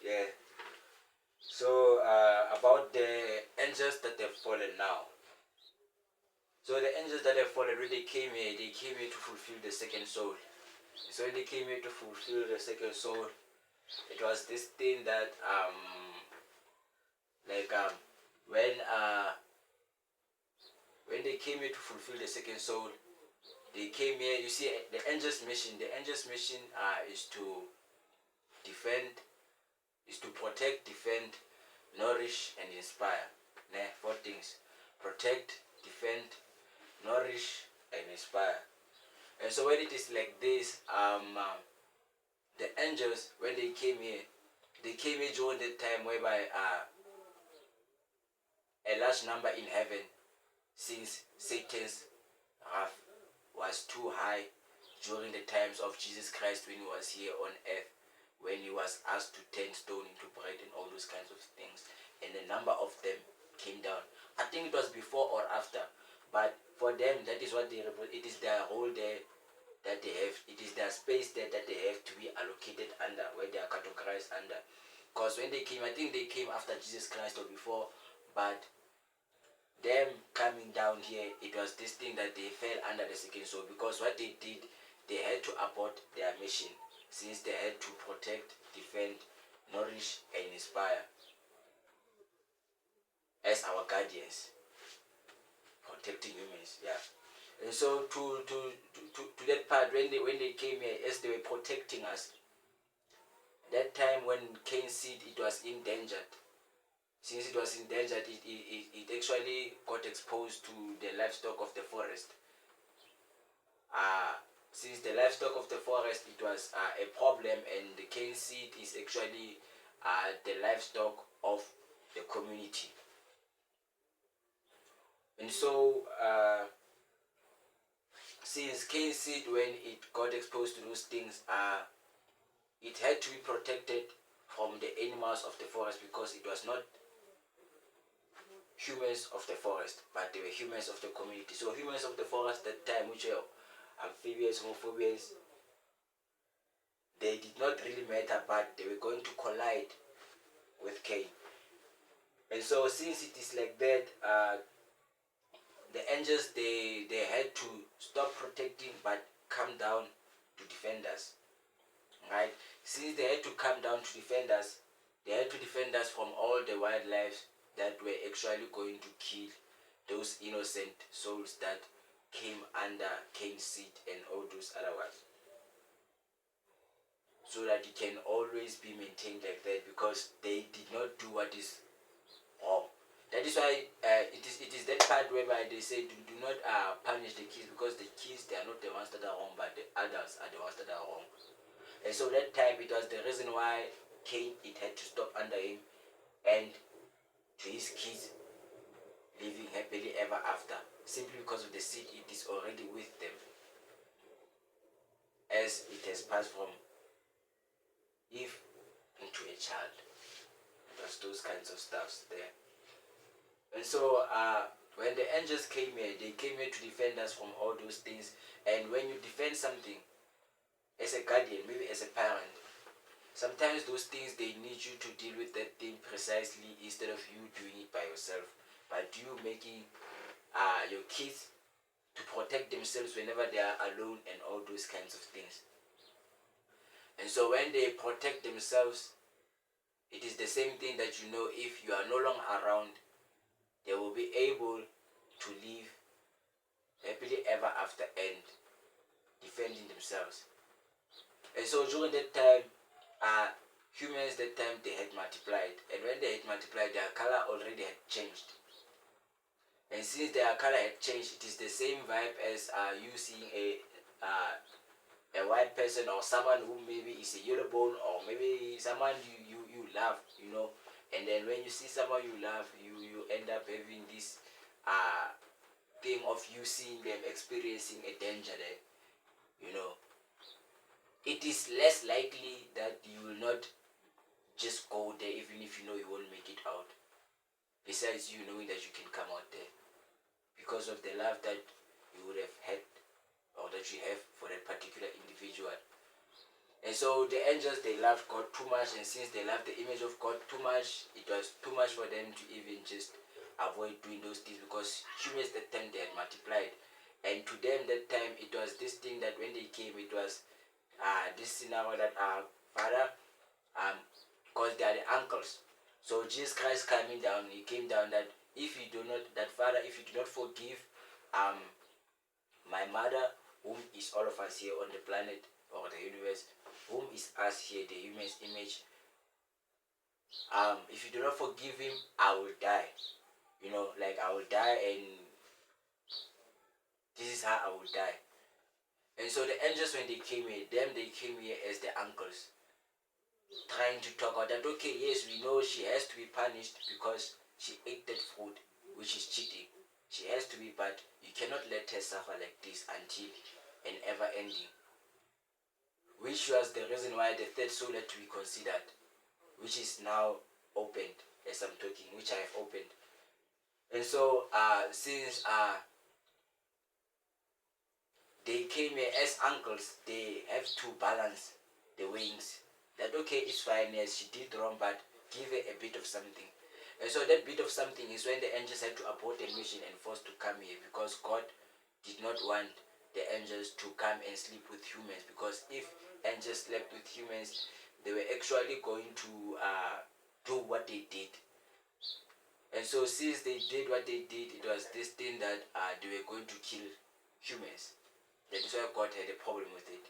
yeah. So about the angels that have fallen now. So the angels that have fallen, when they came here to fulfill the second soul. So when they came here to fulfill the second soul, it was this thing that like when they came here to fulfill the second soul, they came here. You see, the angels' mission. The angels' mission is to defend, is to protect, defend, nourish, and inspire. Nah, 4 things: protect, defend, nourish, and inspire. And so when it is like this, the angels, when they came here during the time whereby a large number in heaven, since Satan's wrath was too high during the times of Jesus Christ when he was here on earth, when he was asked to turn stone into bread and all those kinds of things, and the number of them came down. I think it was before or after, but for them, that is what they represent. It is their role there that they have. It is their space there that they have to be allocated under, where they are categorized under. Because when they came, I think they came after Jesus Christ or before, but them coming down here, it was this thing that they fell under the second soul, because what they did, they had to abort their mission, since they had to protect, defend, nourish, and inspire as our guardians, protecting humans. Yeah. And so to that part, when they came here, as they were protecting us, that time when Cain's seed, it was endangered. Since it was endangered, it actually got exposed to the livestock of the forest. Since the livestock of the forest, it was a problem, and the cane seed is actually the livestock of the community. And so since cane seed, when it got exposed to those things, it had to be protected from the animals of the forest, because it was not humans of the forest, but they were humans of the community. So humans of the forest at that time, which were amphibians, homophobes, they did not really matter, but they were going to collide with Cain. And so since it is like that, the angels, they had to stop protecting but come down to defend us. Right? Since they had to come down to defend us, they had to defend us from all the wildlife that were actually going to kill those innocent souls that came under Cain's seed and all those other ones, so that it can always be maintained like that, because they did not do what is wrong. That is why it is that part whereby they say do not punish the kids, because the kids, they are not the ones that are wrong, but the adults are the ones that are wrong. And so that time, it was the reason why Cain, it had to stop under him, and to his kids living happily ever after, simply because of the seed, it is already with them, as it has passed from Eve into a child. It was those kinds of stuffs there. And so when the angels came here, they came here to defend us from all those things. And when you defend something as a guardian, maybe as a parent, sometimes those things, they need you to deal with that thing precisely, instead of you doing it by yourself, but you making your kids to protect themselves whenever they are alone and all those kinds of things. And so when they protect themselves, it is the same thing that, if you are no longer around, they will be able to live happily ever after and defending themselves. And so during that time, humans that time, they had multiplied, and when they had multiplied, their color already had changed. And since their color had changed, it is the same vibe as you seeing a white person, or someone who maybe is a yellow bone, or maybe someone you love, and then when you see someone you love, you end up having this thing of you seeing them experiencing a danger there. It is less likely that you will not just go there, even if you know you won't make it out, besides you knowing that you can come out there because of the love that you would have had, or that you have for that particular individual. And so the angels, they loved God too much, and since they loved the image of God too much, it was too much for them to even just avoid doing those things, because humans that time they had multiplied, and to them that time it was this thing that when they came, it was this scenario that Father, because they are the uncles. So Jesus Christ coming down, he came down that if you do not, that Father, if you do not forgive my mother, whom is all of us here on the planet or the universe, whom is us here, the human's image, if you do not forgive him, I will die. You know, like I will die, and this is how I will die. And so the angels, when they came here, they came here as the uncles, trying to talk about that, okay, yes, we know she has to be punished because she ate that food, which is cheating. She has to be, but you cannot let her suffer like this until an ever ending. Which was the reason why the third soul had to be considered, which is now opened as I'm talking, which I have opened. And so since they came here as uncles, they have to balance the wings. That okay, it's fine, yes, she did wrong, but give her a bit of something. And so that bit of something is when the angels had to abort their mission and forced to come here, because God did not want the angels to come and sleep with humans, because if angels slept with humans, they were actually going to do what they did. And so since they did what they did, it was this thing that they were going to kill humans. That is why God had a problem with it.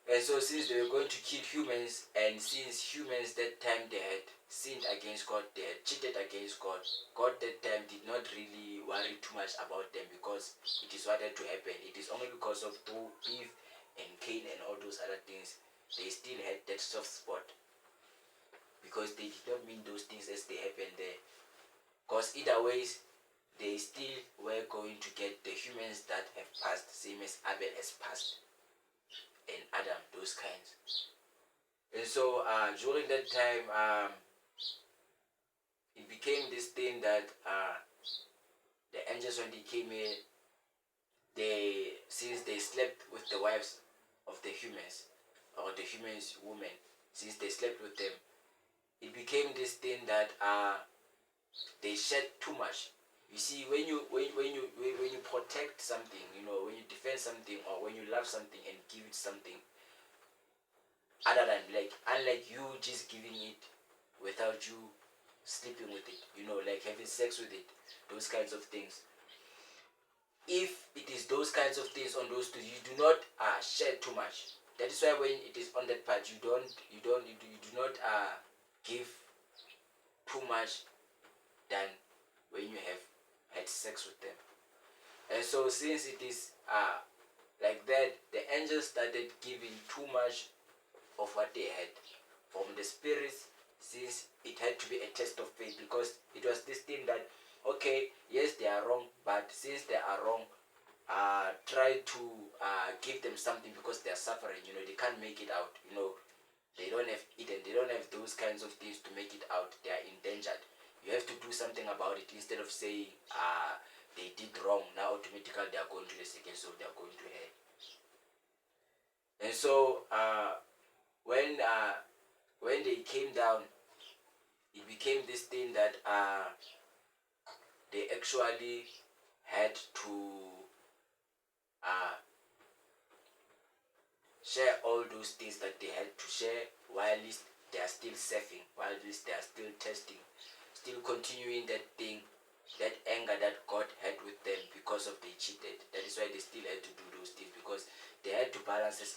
And so since they were going to kill humans, and since humans that time they had sinned against God, they had cheated against God, God that time did not really worry too much about them, because it is what had to happen. It is only because of Eve and Cain and all those other things, they still had that soft spot, because they did not mean those things as they happened there. Because either ways, they still were going to get the humans that have passed, same as Abel has passed, and Adam, those kinds. And so during that time, it became this thing that the angels, when they came here, since they slept with the wives of the humans, or the humans' women, since they slept with them, it became this thing that they shed too much. You see, when you protect something, you know, when you defend something, or when you love something and give it something, other than like, unlike you just giving it without you sleeping with it, you know, like having sex with it, those kinds of things. If it is those kinds of things on those two, you do not share too much. That is why when it is on that part, you do not give too much than when you have had sex with them. And so since it is like that, the angels started giving too much of what they had from the spirits, since it had to be a test of faith, because it was this thing that okay, yes, they are wrong, but since they are wrong, try to give them something, because they are suffering, you know, they can't make it out, you know, they don't have eaten, they don't have those kinds of things to make it out, they are endangered. You have to do something about it, instead of saying they did wrong, now automatically they are going to the second soul, they are going to hell. And so when they came down, it became this thing that they actually had to share all those things that they had to share, while they are still surfing, while they are still testing, still continuing that thing, that anger that God had with them because of they cheated. That is why they still had to do those things, because they had to balance this